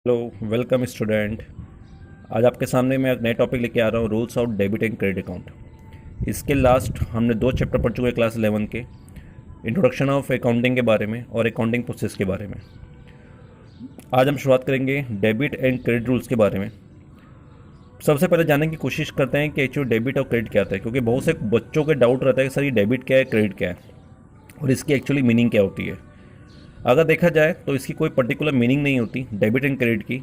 Hello welcome student. आज आपके सामने मैं एक नए टॉपिक लेके आ रहा हूँ, rules of debit and credit account. इसके लास्ट हमने 2 चैप्टर पढ़ चुके हैं क्लास 11 के, इंट्रोडक्शन ऑफ अकाउंटिंग के बारे में और अकाउंटिंग प्रोसेस के बारे में। आज हम शुरुआत करेंगे डेबिट एंड क्रेडिट रूल्स के बारे में। सबसे पहले जानने की कोशिश करते हैं कि एक्चुअली डेबिट और क्रेडिट क्या होता है, क्योंकि बहुत से बच्चों के डाउट रहता है कि सर ये डेबिट क्या है, क्रेडिट क्या है और इसकी एक्चुअली मीनिंग क्या होती है। अगर देखा जाए तो इसकी कोई पर्टिकुलर मीनिंग नहीं होती डेबिट एंड क्रेडिट की।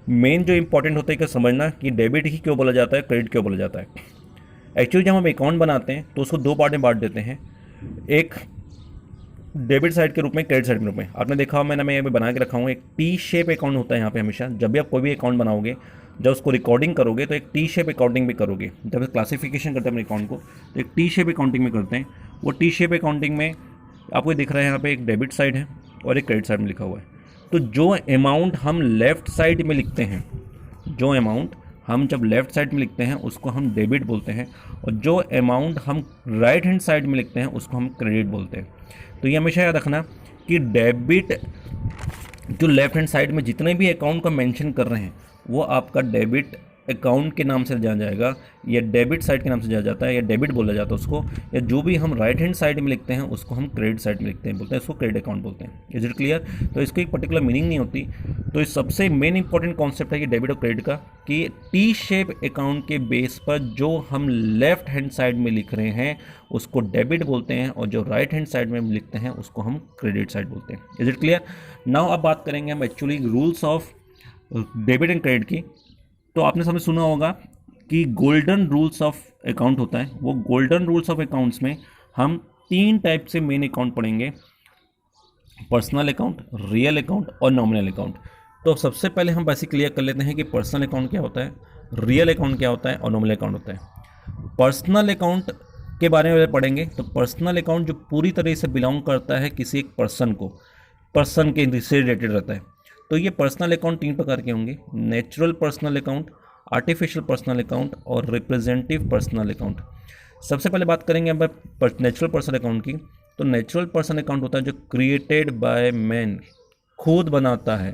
मेन जो इंपॉर्टेंट होता है कि समझना कि डेबिट ही क्यों बोला जाता है, क्रेडिट क्यों बोला जाता है। एक्चुअली जब हम अकाउंट बनाते हैं तो उसको 2 पार्ट में बांट देते हैं, एक डेबिट साइड के रूप में, क्रेडिट साइड के रूप में। आपने देखा हो, मैं यहाँ पे बना के रखा हूँ, एक टी शेप अकाउंट होता है यहाँ पे। हमेशा जब भी आप कोई भी अकाउंट बनाओगे, जब उसको रिकॉर्डिंग करोगे तो एक टी शेप अकाउंटिंग भी करोगे। जब क्लासिफिकेशन करते हैं अपने अकाउंट को तो एक टी शेप अकाउंटिंग में करते हैं। वो टी शेप अकाउंटिंग में आपको दिख रहा है यहाँ पे एक डेबिट साइड है और एक क्रेडिट साइड में लिखा हुआ है। तो जो अमाउंट हम लेफ़्ट साइड में लिखते हैं, जो अमाउंट हम जब लेफ़्ट साइड में लिखते हैं उसको हम डेबिट बोलते हैं, और जो अमाउंट हम राइट हैंड साइड में लिखते हैं उसको हम क्रेडिट बोलते हैं। तो ये हमेशा याद रखना कि डेबिट जो लेफ़्ट हैंड साइड में जितने भी अकाउंट का मेंशन कर रहे हैं वो आपका डेबिट अकाउंट के नाम से जाना जाएगा, या डेबिट साइड के नाम से जाना जाता है, या डेबिट बोला जाता है उसको। या जो भी हम राइट हैंड साइड में लिखते हैं उसको हम क्रेडिट साइड में लिखते हैं, बोलते हैं उसको क्रेडिट अकाउंट बोलते हैं। Is it clear? तो इसकी एक पर्टिकुलर मीनिंग नहीं होती। तो इस सबसे मेन इंपॉर्टेंट कॉन्सेप्ट है कि डेबिट और क्रेडिट का, कि टी शेप अकाउंट के बेस पर जो हम लेफ्ट हैंड साइड में लिख रहे हैं उसको डेबिट बोलते हैं, और जो राइट हैंड साइड में लिखते हैं उसको हम क्रेडिट साइड बोलते हैं। Is it clear? नाउ अब बात करेंगे हम actually rules of debit and credit की। तो आपने समझ सुना होगा कि गोल्डन रूल्स ऑफ अकाउंट होता है। वो गोल्डन रूल्स ऑफ अकाउंट्स में हम 3 टाइप से मेन अकाउंट पढ़ेंगे, पर्सनल अकाउंट, रियल अकाउंट और नॉमिनल अकाउंट। तो सबसे पहले हम बेसिक क्लियर कर लेते हैं कि पर्सनल अकाउंट क्या होता है, रियल अकाउंट क्या होता है और नॉमिनल अकाउंट होता है। पर्सनल अकाउंट के बारे में पढ़ेंगे तो पर्सनल अकाउंट जो पूरी तरह से बिलोंग करता है किसी एक पर्सन को, पर्सन के से रिलेटेड रहता है। तो ये पर्सनल अकाउंट 3 प्रकार के होंगे, natural personal account, artificial personal account और रिप्रेजेंटेटिव पर्सनल अकाउंट। सबसे पहले बात करेंगे हम नेचुरल पर्सनल अकाउंट की। तो नेचुरल पर्सनल अकाउंट होता है जो क्रिएटेड बाय मैन, खुद बनाता है।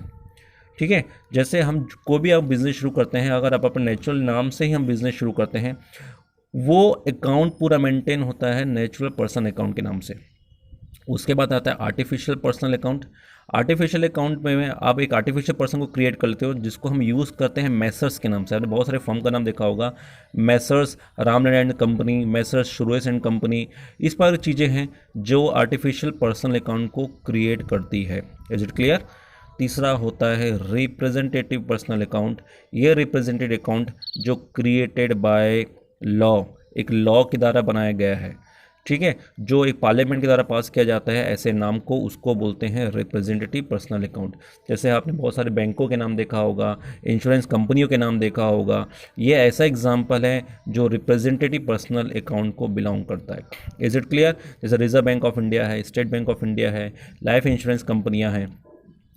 ठीक है, जैसे हम कोई भी आप बिजनेस शुरू करते हैं, अगर आप अपने नेचुरल नाम से ही हम बिजनेस शुरू करते हैं, वो अकाउंट पूरा मेंटेन होता है नेचुरल पर्सन अकाउंट के नाम से। उसके बाद आता है artificial personal account. Artificial account में आप एक आर्टिफिशियल पर्सन को क्रिएट कर लेते हो जिसको हम यूज़ करते हैं मैसर्स के नाम से। आपने बहुत सारे फर्म का नाम देखा होगा, Messrs Ramnarayan company, Messrs Suresh and company. इस पर चीज़ें हैं जो आर्टिफिशियल पर्सनल अकाउंट को क्रिएट करती है। Is it clear? तीसरा होता है रिप्रेजेंटेटिव पर्सनल अकाउंट। ये रिप्रेजेंटेटिव अकाउंट जो क्रिएटेड बाय लॉ, एक लॉ के द्वारा बनाया गया है। ठीक है, जो एक पार्लियामेंट के द्वारा पास किया जाता है, ऐसे नाम को उसको बोलते हैं रिप्रेजेंटेटिव पर्सनल अकाउंट। जैसे आपने बहुत सारे बैंकों के नाम देखा होगा, इंश्योरेंस कंपनियों के नाम देखा होगा। ये ऐसा एग्जाम्पल है जो रिप्रेजेंटेटिव पर्सनल अकाउंट को बिलोंग करता है। Is it clear? जैसे रिजर्व बैंक ऑफ इंडिया है, स्टेट बैंक ऑफ इंडिया है, लाइफ इंश्योरेंस कंपनियाँ हैं,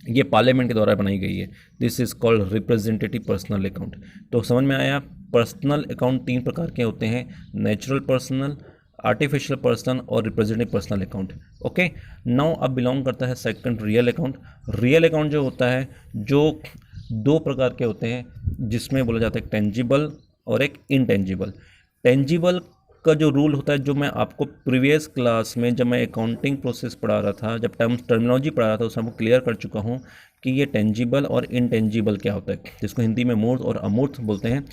ये पार्लियामेंट के द्वारा बनाई गई है। This is called representative personal account. तो समझ में आया, पर्सनल अकाउंट 3 प्रकार के होते हैं, नेचुरल पर्सनल, आर्टिफिशियल पर्सन और representative personal account. Okay, now अब बिलोंग करता है second real account. Real account जो होता है, जो 2 प्रकार के होते हैं, जिसमें बोला जाता है एक टेंजिबल और एक इनटेंजिबल। टेंजिबल का जो रूल होता है, जो मैं आपको प्रीवियस क्लास में जब मैं अकाउंटिंग प्रोसेस पढ़ा रहा था, जब टर्मिनोलॉजी पढ़ा रहा था, उसमें आपको क्लियर कर चुका हूँ कि ये टेंजिबल और इनटेंजिबल क्या होता है, जिसको हिंदी में मूर्त और अमूर्त बोलते हैं।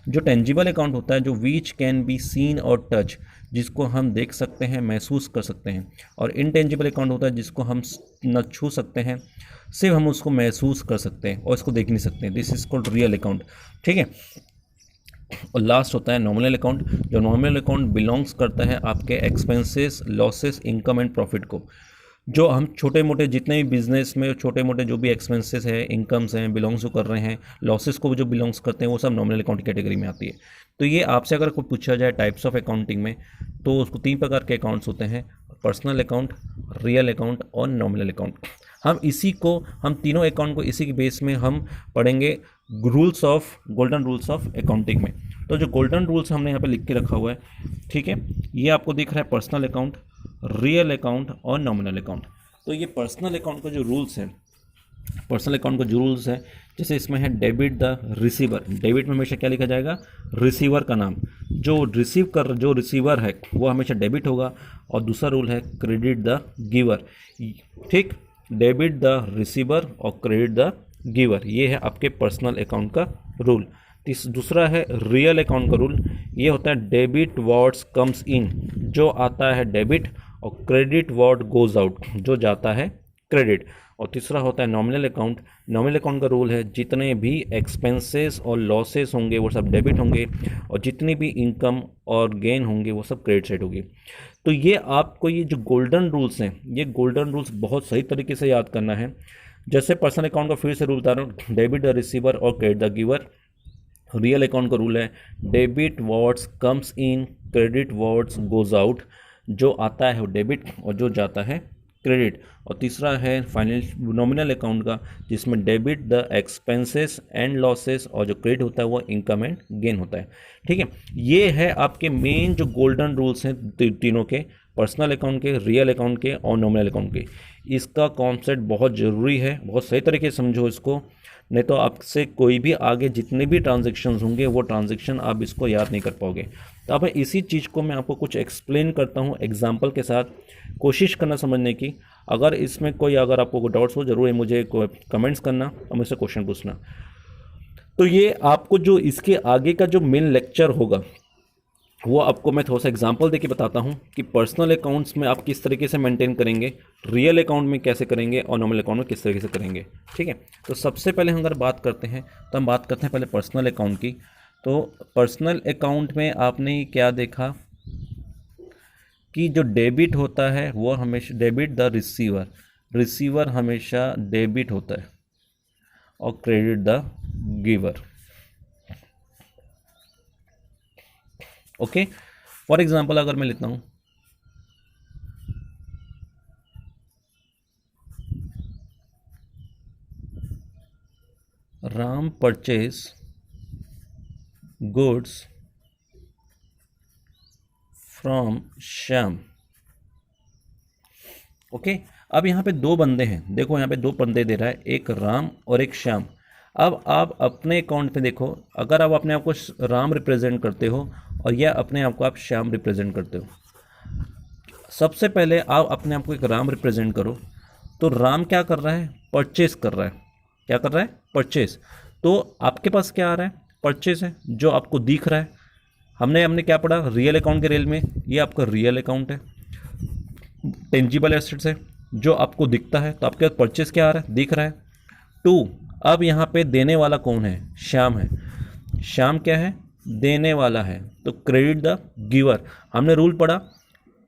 जो टेंजिबल अकाउंट होता है, जो विच कैन बी सीन और टच, जिसको हम देख सकते हैं, महसूस कर सकते हैं। और इनटेंजिबल अकाउंट होता है जिसको हम न छू सकते हैं, सिर्फ हम उसको महसूस कर सकते हैं और इसको देख नहीं सकते हैं। This is called real account. ठीक है, और लास्ट होता है नॉमिनल अकाउंट। जो नॉमिनल अकाउंट बिलोंग्स करता है आपके expenses, losses, income and profit को। जो हम छोटे मोटे जितने भी बिजनेस में छोटे मोटे जो भी एक्सपेंसेस हैं, इनकम्स हैं, बिलोंग्स जो कर रहे हैं, लॉसेस को जो बिलोंग्स करते हैं, वो सब नॉमिनल अकाउंट की कैटेगरी में आती है। तो ये आपसे अगर कोई पूछा जाए टाइप्स ऑफ अकाउंटिंग में, तो उसको 3 प्रकार के अकाउंट्स होते हैं, पर्सनल अकाउंट, रियल अकाउंट और नॉमिनल अकाउंट। हम तीनों अकाउंट को इसी के बेस में हम पढ़ेंगे गोल्डन रूल्स ऑफ अकाउंटिंग में। तो जो गोल्डन रूल्स हमने यहाँ पे लिख के रखा हुआ है, ठीक है, ये आपको दिख रहा है पर्सनल अकाउंट, रियल अकाउंट और नॉमिनल अकाउंट। तो ये पर्सनल अकाउंट का जो रूल्स है पर्सनल अकाउंट का जो रूल्स है, जैसे इसमें है डेबिट द रिसीवर। डेबिट में हमेशा क्या लिखा जाएगा, रिसीवर का नाम, जो रिसीवर है वो हमेशा डेबिट होगा। और दूसरा रूल है क्रेडिट द गिवर। ठीक, डेबिट द रिसीवर और क्रेडिट द गिवर, ये है आपके पर्सनल अकाउंट का रूल। दूसरा है रियल अकाउंट का रूल, ये होता है डेबिट वर्ड्स कम्स इन, जो आता है डेबिट, और क्रेडिट वर्ड गोज आउट, जो जाता है क्रेडिट। और तीसरा होता है नॉमिनल अकाउंट। नॉमिनल अकाउंट का रूल है जितने भी एक्सपेंसेस और लॉसेस होंगे वो सब डेबिट होंगे, और जितनी भी इनकम और गेन होंगे वो सब क्रेडिट साइड होगी। तो ये आपको ये जो गोल्डन रूल्स हैं, ये गोल्डन रूल्स बहुत सही तरीके से याद करना है। जैसे पर्सनल अकाउंट का फिर से रूल बता रहा हूँ, डेबिट द रिसीवर और credit the giver. Real account का रूल है debit words comes in, credit words goes out, जो आता है वो डेबिट और जो जाता है क्रेडिट। और तीसरा है फाइनेंशियल नॉमिनल अकाउंट का, जिसमें debit the expenses and losses, और जो क्रेडिट होता है वो इनकम एंड गेन होता है। ठीक है, ये है आपके मेन जो गोल्डन रूल्स हैं तीनों के, पर्सनल अकाउंट के, रियल अकाउंट के और नॉमिनल अकाउंट के। इसका कॉन्सेप्ट बहुत ज़रूरी है, बहुत सही तरीके से समझो इसको, नहीं तो आपसे कोई भी आगे जितने भी ट्रांजेक्शन्स होंगे वो ट्रांजेक्शन आप इसको याद नहीं कर पाओगे। तो अब इसी चीज़ को मैं आपको कुछ एक्सप्लेन करता हूँ एग्जांपल के साथ, कोशिश करना समझने की। अगर इसमें अगर आपको कोई डाउट्स हो, जरूर मुझे कमेंट्स करना और मुझसे क्वेश्चन पूछना। तो ये आपको जो इसके आगे का जो मेन लेक्चर होगा वो आपको मैं थोड़ा सा एग्जांपल देके बताता हूँ कि पर्सनल अकाउंट्स में आप किस तरीके से मेंटेन करेंगे, रियल अकाउंट में कैसे करेंगे और नॉर्मल अकाउंट में किस तरीके से करेंगे। ठीक है, तो सबसे पहले हम अगर बात करते हैं तो हम बात करते हैं पहले पर्सनल अकाउंट की। तो पर्सनल अकाउंट में आपने क्या देखा कि जो डेबिट होता है वो हमेशा डेबिट द रिसीवर हमेशा डेबिट होता है, और credit the giver. Okay, for example अगर मैं लेता हूं Ram purchase goods from Shyam. Okay, अब यहाँ पे दो बंदे हैं, देखो यहाँ पे दो बंदे दे रहा है, एक राम और एक श्याम। अब आप अपने अकाउंट पे देखो, अगर आप अपने आप को राम रिप्रेजेंट करते हो और या अपने आप को आप श्याम रिप्रेजेंट करते हो, सबसे पहले आप अपने आप को एक राम रिप्रेजेंट करो। तो राम क्या कर रहा है, परचेस कर रहा है। क्या कर रहा है, परचेस। तो आपके पास क्या आ रहा है, परचेस है, जो आपको दिख रहा है। हमने क्या पढ़ा रियल अकाउंट के रेल में, ये आपका रियल अकाउंट है। टेंजिबल एसेट्स है, जो आपको दिखता है, तो आपके पास परचेस क्या आ रहा है, दिख रहा है। 2, अब यहाँ पे देने वाला कौन है, श्याम है। श्याम क्या है, देने वाला है, तो क्रेडिट द गिवर। हमने रूल पढ़ा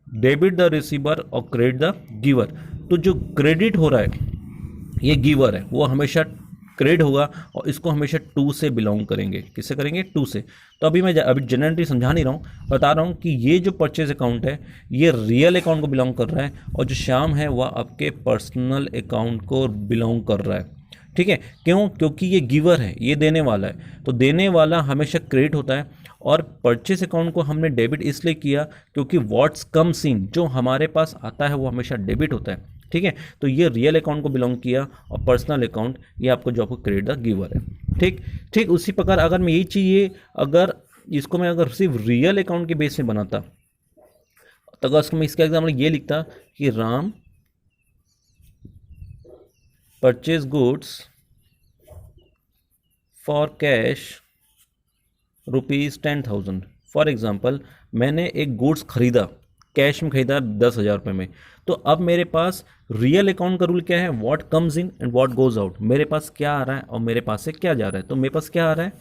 डेबिट द रिसीवर और क्रेडिट द गिवर। तो जो क्रेडिट हो रहा है ये गिवर है, वो हमेशा क्रेडिट होगा, और इसको हमेशा 2 से बिलोंग करेंगे। किससे करेंगे, 2 से। तो अभी मैं जनरली समझा नहीं रहा हूँ, बता रहा हूँ कि ये जो परचेज अकाउंट है ये रियल अकाउंट को बिलोंग कर रहा है, और जो श्याम है वह आपके पर्सनल अकाउंट को बिलोंग कर रहा है। ठीक है, क्यों, क्योंकि ये गिवर है, ये देने वाला है, तो देने वाला हमेशा क्रेडिट होता है। और परचेस अकाउंट को हमने डेबिट इसलिए किया क्योंकि व्हाट्स कम्स इन, जो हमारे पास आता है वो हमेशा डेबिट होता है। ठीक है, तो ये रियल अकाउंट को बिलोंग किया, और पर्सनल अकाउंट ये आपको जो आपको क्रेडिट द गिवर है। ठीक उसी प्रकार अगर मैं यही चीज़ अगर इसको मैं अगर सिर्फ रियल अकाउंट के बेस में बनाता, तो अगर उसको मैं इसका एग्जाम्पल ये लिखता कि Ram purchase goods for cash ₹10,000। For example मैंने एक गुड्स खरीदा, कैश में खरीदा 10,000 रुपये में। तो अब मेरे पास रियल अकाउंट का रूल क्या है, what comes in and what goes out. मेरे पास क्या आ रहा है और मेरे पास से क्या जा रहा है। तो मेरे पास क्या आ रहा है,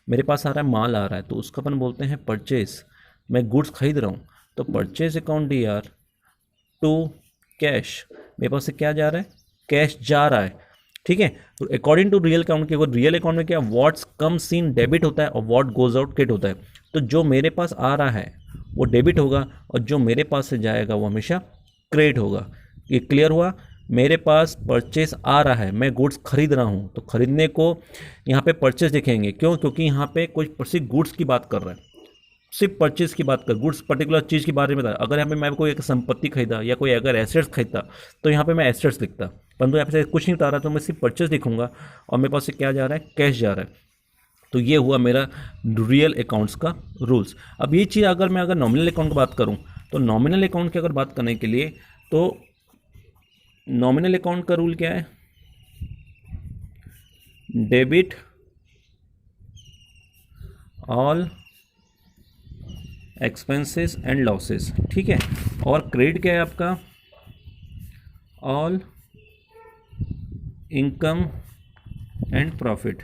मेरे पास आ रहा है माल आ रहा है, तो उसका अपन बोलते हैं परचेस। मैं गुड्स खरीद रहा हूँ, तो purchase account DR to cash, मेरे पास से क्या जा रहा है, कैश जा रहा है। ठीक है, तो अकॉर्डिंग टू रियल अकाउंट के, वो रियल अकाउंट में क्या व्हाट्स कम्स इन डेबिट होता है और व्हाट गोज आउट क्रेडिट होता है। तो जो मेरे पास आ रहा है वो डेबिट होगा, और जो मेरे पास से जाएगा वो हमेशा क्रेडिट होगा। ये क्लियर हुआ। मेरे पास परचेस आ रहा है, मैं गुड्स खरीद रहा हूँ, तो खरीदने को यहाँ पे परचेस दिखेंगे। क्यों, क्योंकि यहाँ पे कोई किसी गुड्स की बात कर रहा है। सिर्फ परचेज की बात कर, गुड्स पर्टिकुलर चीज़ के बारे में बता। अगर यहाँ पे मैं कोई एक संपत्ति खरीदा या कोई अगर एसेट्स खरीदता तो यहाँ पे मैं एसेट्स लिखता, परंतु यहाँ पे कुछ नहीं बता रहा तो मैं सिर्फ परचेज लिखूंगा और मेरे पास से क्या जा रहा है, कैश जा रहा है। तो ये हुआ मेरा रियल अकाउंट्स का रूल्स। अब ये चीज़ अगर मैं नॉमिनल अकाउंट की बात करूँ तो नॉमिनल अकाउंट की अगर बात करने के लिए तो नॉमिनल अकाउंट का रूल क्या है, debit all expenses and losses, ठीक है। और क्रेडिट क्या है आपका, all income and profit.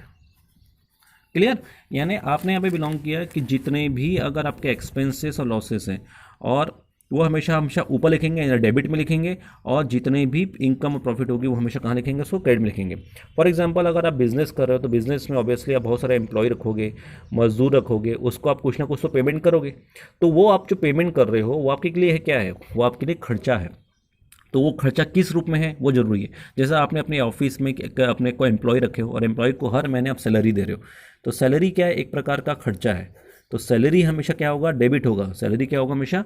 Clear, यानी आपने यहाँ पे बिलोंग किया कि जितने भी अगर आपके एक्सपेंसेस और लॉसेस हैं और वो हमेशा हमेशा ऊपर लिखेंगे या डेबिट में लिखेंगे, और जितने भी इनकम और प्रॉफिट होगी वो हमेशा कहाँ लिखेंगे, उसको क्रेडिट में लिखेंगे। फॉर एग्जांपल अगर आप बिजनेस कर रहे हो तो बिजनेस में ऑब्वियसली आप बहुत सारे एम्प्लॉय रखोगे, मजदूर रखोगे, उसको आप कुछ ना कुछ तो पेमेंट करोगे। तो वो आप जो पेमेंट कर रहे हो वो आपके लिए है क्या है, वो आपके लिए खर्चा है। तो वो खर्चा किस रूप में है वो जरूरी है। जैसा आपने अपने ऑफिस में अपने को एम्प्लॉय रखे हो और एम्प्लॉय को हर महीने आप सैलरी दे रहे हो, तो सैलरी क्या है, एक प्रकार का खर्चा है। तो सैलरी हमेशा क्या होगा, डेबिट होगा। सैलरी क्या होगा, हमेशा